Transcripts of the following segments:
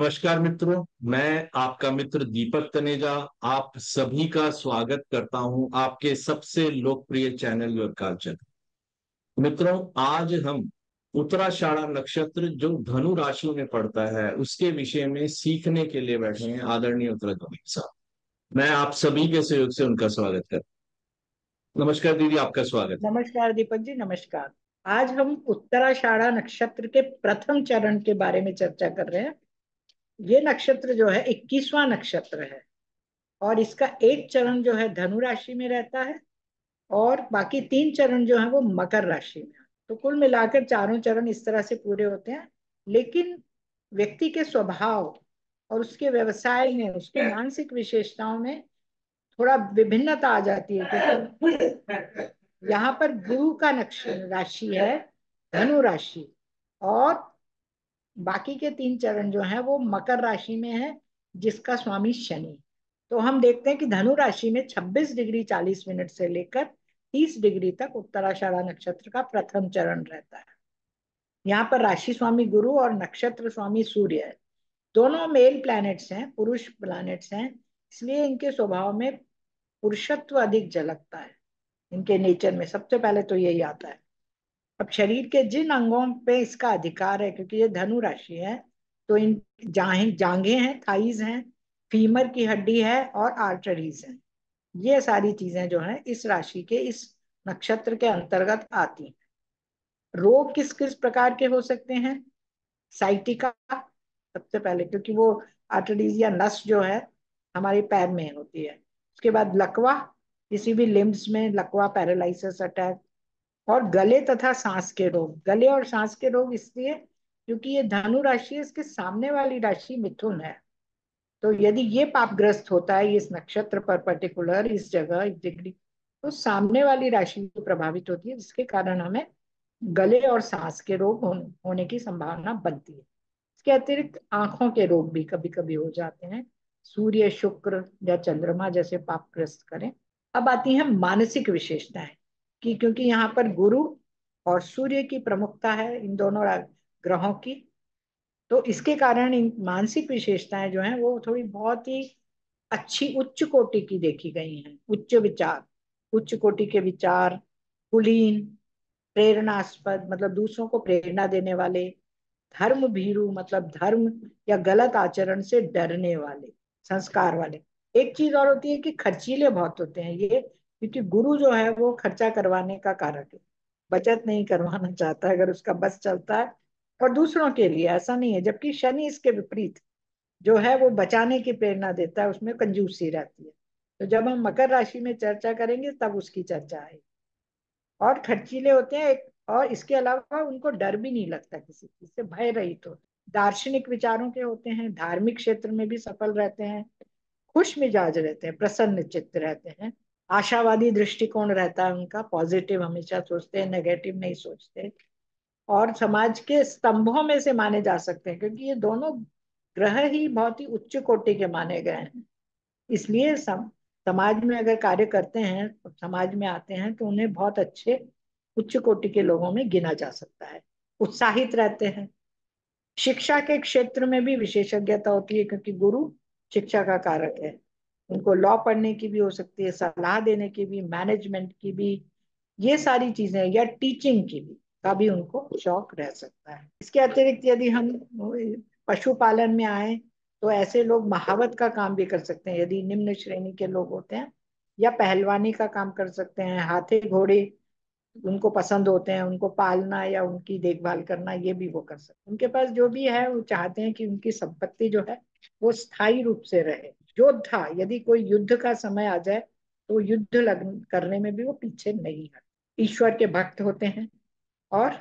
नमस्कार मित्रों। मैं आपका मित्र दीपक तनेजा आप सभी का स्वागत करता हूं आपके सबसे लोकप्रिय चैनल योग कल्चर। मित्रों, आज हम उत्तराषाढ़ा नक्षत्र जो धनु राशि में पड़ता है उसके विषय में सीखने के लिए बैठे हैं आदरणीय उत्तराखंड साहब। मैं आप सभी के सहयोग से उनका स्वागत करता हूं। नमस्कार दीदी, आपका स्वागत है। नमस्कार दीपक जी, नमस्कार। आज हम उत्तराषाढ़ा नक्षत्र के प्रथम चरण के बारे में चर्चा कर रहे हैं। ये नक्षत्र जो है 21वां नक्षत्र है और इसका एक चरण जो है धनु राशि में रहता है और बाकी तीन चरण जो है वो मकर राशि में। तो कुल मिलाकर चारों चरण इस तरह से पूरे होते हैं। लेकिन व्यक्ति के स्वभाव और उसके व्यवसाय में, उसकी मानसिक विशेषताओं में थोड़ा विभिन्नता आ जाती है, क्योंकि यहाँ पर गुरु का नक्षत्र राशि है धनु राशि और बाकी के तीन चरण जो हैं वो मकर राशि में है, जिसका स्वामी शनि। तो हम देखते हैं कि धनु राशि में 26 डिग्री 40 मिनट से लेकर 30 डिग्री तक उत्तराषाढ़ा नक्षत्र का प्रथम चरण रहता है। यहाँ पर राशि स्वामी गुरु और नक्षत्र स्वामी सूर्य है। दोनों मेल प्लैनेट्स हैं, पुरुष प्लैनेट्स हैं, इसलिए इनके स्वभाव में पुरुषत्व अधिक झलकता है। इनके नेचर में सबसे पहले तो यही आता है। अब शरीर के जिन अंगों पे इसका अधिकार है, क्योंकि ये धनु राशि है, तो इन जांघें हैं, थाइज हैं, फीमर की हड्डी है और आर्टरीज हैं। ये सारी चीजें जो हैं इस राशि के, इस नक्षत्र के अंतर्गत आती हैं। रोग किस किस प्रकार के हो सकते हैं? साइटिका सबसे पहले, क्योंकि वो आर्टरीज या नस जो है हमारे पैर में होती है। उसके बाद लकवा, किसी भी लिम्स में लकवा, पैरालिसिस, अटैक। और गले तथा सांस के रोग। गले और सांस के रोग इसलिए क्योंकि ये धनु राशि है, इसके सामने वाली राशि मिथुन है। तो यदि ये पापग्रस्त होता है इस नक्षत्र पर, पर्टिकुलर इस जगह, इस डिग्री, तो सामने वाली राशि प्रभावित होती है, जिसके कारण हमें गले और सांस के रोग होने की संभावना बनती है। इसके अतिरिक्त आंखों के रोग भी कभी कभी हो जाते हैं, सूर्य, शुक्र या चंद्रमा जैसे पापग्रस्त करें। अब आती है मानसिक विशेषताएं, कि क्योंकि यहाँ पर गुरु और सूर्य की प्रमुखता है इन दोनों ग्रहों की, तो इसके कारण इन मानसिक विशेषताएं जो हैं वो थोड़ी बहुत ही अच्छी, उच्च कोटि की देखी गई हैं। उच्च विचार, उच्च कोटि के विचार, कुलीन, प्रेरणास्पद मतलब दूसरों को प्रेरणा देने वाले, धर्म भीरु मतलब धर्म या गलत आचरण से डरने वाले, संस्कार वाले। एक चीज और होती है कि खर्चीले बहुत होते हैं ये, क्योंकि गुरु जो है वो खर्चा करवाने का कारक है, बचत नहीं करवाना चाहता है अगर उसका बस चलता है। और दूसरों के लिए ऐसा नहीं है, जबकि शनि इसके विपरीत जो है वो बचाने की प्रेरणा देता है, उसमें कंजूसी रहती है। तो जब हम मकर राशि में चर्चा करेंगे तब उसकी चर्चा है। और खर्चीले होते हैं एक, और इसके अलावा उनको डर भी नहीं लगता, किसी चीज से भय रहित होते, दार्शनिक विचारों के होते हैं, धार्मिक क्षेत्र में भी सफल रहते हैं, खुश मिजाज रहते हैं, प्रसन्न चित्त रहते हैं, आशावादी दृष्टिकोण रहता है उनका, पॉजिटिव हमेशा सोचते हैं, नेगेटिव नहीं सोचते। और समाज के स्तंभों में से माने जा सकते हैं, क्योंकि ये दोनों ग्रह ही बहुत ही उच्च कोटि के माने गए हैं। इसलिए समाज में अगर कार्य करते हैं, समाज में आते हैं, तो उन्हें बहुत अच्छे उच्च कोटि के लोगों में गिना जा सकता है। उत्साहित रहते हैं। शिक्षा के क्षेत्र में भी विशेषज्ञता होती है, क्योंकि गुरु शिक्षा का कारक है। उनको लॉ पढ़ने की भी हो सकती है, सलाह देने की भी, मैनेजमेंट की भी, ये सारी चीजें, या टीचिंग की भी, का भी उनको शौक रह सकता है। इसके अतिरिक्त यदि हम पशुपालन में आए, तो ऐसे लोग महावत का काम भी कर सकते हैं, यदि निम्न श्रेणी के लोग होते हैं, या पहलवानी का काम कर सकते हैं। हाथी घोड़े उनको पसंद होते हैं, उनको पालना या उनकी देखभाल करना, ये भी वो कर सकते हैं। उनके पास जो भी है वो चाहते हैं कि उनकी संपत्ति जो है वो स्थायी रूप से रहे। योद्धा, यदि कोई युद्ध का समय आ जाए तो युद्ध करने में भी वो पीछे नहीं है। ईश्वर के भक्त होते हैं और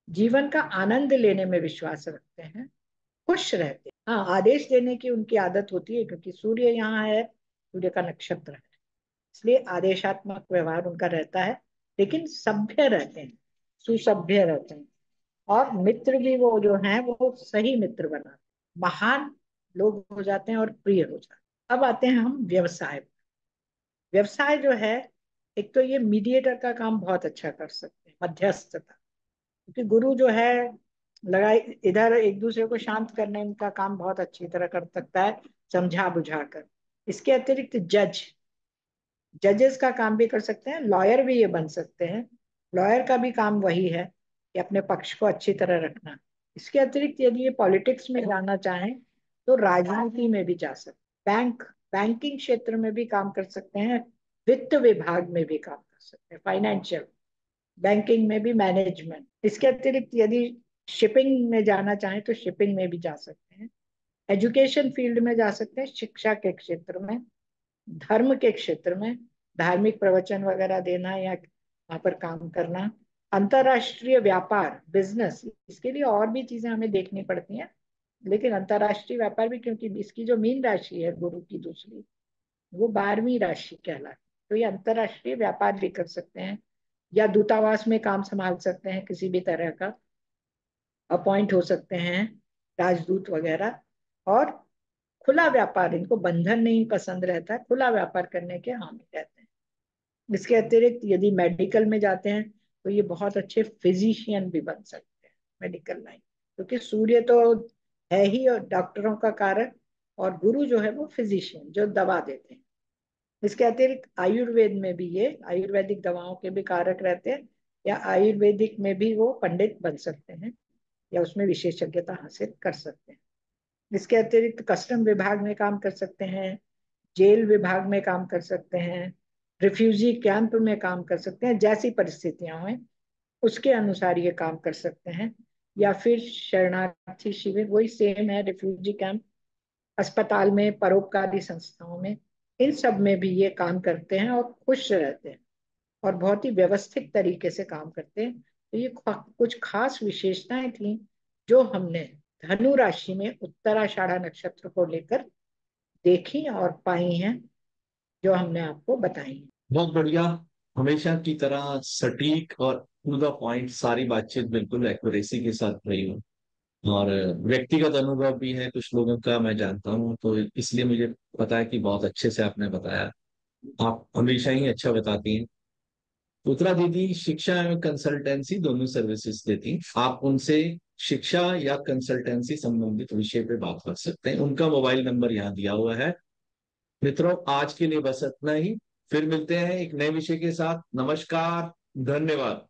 जीवन का आनंद लेने में विश्वास रखते हैं, खुश रहते हैं। हाँ, आदेश देने की उनकी आदत होती है, क्योंकि सूर्य यहाँ है, सूर्य का नक्षत्र है, इसलिए आदेशात्मक व्यवहार उनका रहता है। लेकिन सभ्य रहते हैं, सुसभ्य रहते हैं, और मित्र भी वो जो हैं वो सही मित्र बनाते हैं, महान लोग हो जाते हैं और प्रिय हो जाते हैं। अब आते हैं हम व्यवसाय। व्यवसाय जो है, एक तो ये मीडिएटर का काम बहुत अच्छा कर सकते हैं, मध्यस्थता, क्योंकि गुरु जो है लड़ाई, इधर एक दूसरे को शांत करने का काम बहुत अच्छी तरह कर सकता है, समझा बुझा कर। इसके अतिरिक्त जजेस का काम भी कर सकते हैं, लॉयर भी ये बन सकते हैं। लॉयर का भी काम वही है कि अपने पक्ष को अच्छी तरह रखना। इसके अतिरिक्त यदि ये पॉलिटिक्स में जाना चाहें तो राजनीति में भी जा सकते, बैंकिंग क्षेत्र में भी काम कर सकते हैं, वित्त विभाग में भी काम कर सकते हैं, फाइनेंशियल बैंकिंग में भी, मैनेजमेंट। इसके अतिरिक्त यदि शिपिंग में जाना चाहें तो शिपिंग में भी जा सकते हैं, एजुकेशन फील्ड में जा सकते हैं, शिक्षा के क्षेत्र में, धर्म के क्षेत्र में, धार्मिक प्रवचन वगैरह देना या वहां पर काम करना, अंतरराष्ट्रीय व्यापार, बिजनेस। इसके लिए और भी चीजें हमें देखनी पड़ती हैं, लेकिन अंतरराष्ट्रीय व्यापार भी, क्योंकि इसकी जो मीन राशि है गुरु की दूसरी, वो 12वीं राशि कहलाती है, तो ये अंतरराष्ट्रीय व्यापार भी कर सकते हैं, या दूतावास में काम संभाल सकते हैं किसी भी तरह का, अपॉइंट हो सकते हैं, राजदूत वगैरह। और खुला व्यापार, इनको बंधन नहीं पसंद रहता है, खुला व्यापार करने के हामी रहते हैं। इसके अतिरिक्त यदि मेडिकल में जाते हैं तो ये बहुत अच्छे फिजिशियन भी बन सकते हैं, मेडिकल लाइन, क्योंकि सूर्य तो है ही और डॉक्टरों का कारक, और गुरु जो है वो फिजिशियन जो दवा देते हैं। इसके अतिरिक्त आयुर्वेद में भी ये आयुर्वेदिक दवाओं के भी कारक रहते हैं, या आयुर्वेदिक में भी वो पंडित बन सकते हैं, या उसमें विशेषज्ञता हासिल कर सकते हैं। इसके अतिरिक्त कस्टम विभाग में काम कर सकते हैं, जेल विभाग में काम कर सकते हैं, रिफ्यूजी कैंप में काम कर सकते हैं, जैसी परिस्थितियां हैं उसके अनुसार ये काम कर सकते हैं। या फिर शरणार्थी शिविर, वही सेम है, रिफ्यूजी कैंप, अस्पताल में, परोपकारी संस्थाओं में, इन सब में भी ये काम करते हैं और खुश रहते हैं, और बहुत ही व्यवस्थित तरीके से काम करते हैं। तो ये कुछ खास विशेषताएं थी जो हमने धनु राशि में उत्तराषाढ़ा नक्षत्र को लेकर देखी और पाई हैं, जो हमने आपको बताई हैं। बहुत बढ़िया। हमेशा की तरह सटीक और टू द पॉइंट सारी बातचीत बिल्कुल एक्यूरेसी के साथ रही हो। और व्यक्तिगत अनुभव भी है कुछ लोगों का, मैं जानता हूँ, तो इसलिए मुझे पता है कि बहुत अच्छे से आपने बताया। आप हमेशा ही अच्छा बताती हैं। उत्तरा दीदी शिक्षा एवं कंसल्टेंसी दोनों सर्विसेज देती हैं। आप उनसे शिक्षा या कंसल्टेंसी संबंधित विषय पे बात कर सकते हैं। उनका मोबाइल नंबर यहाँ दिया हुआ है। मित्रों, आज के लिए बस इतना ही। फिर मिलते हैं एक नए विषय के साथ। नमस्कार। धन्यवाद।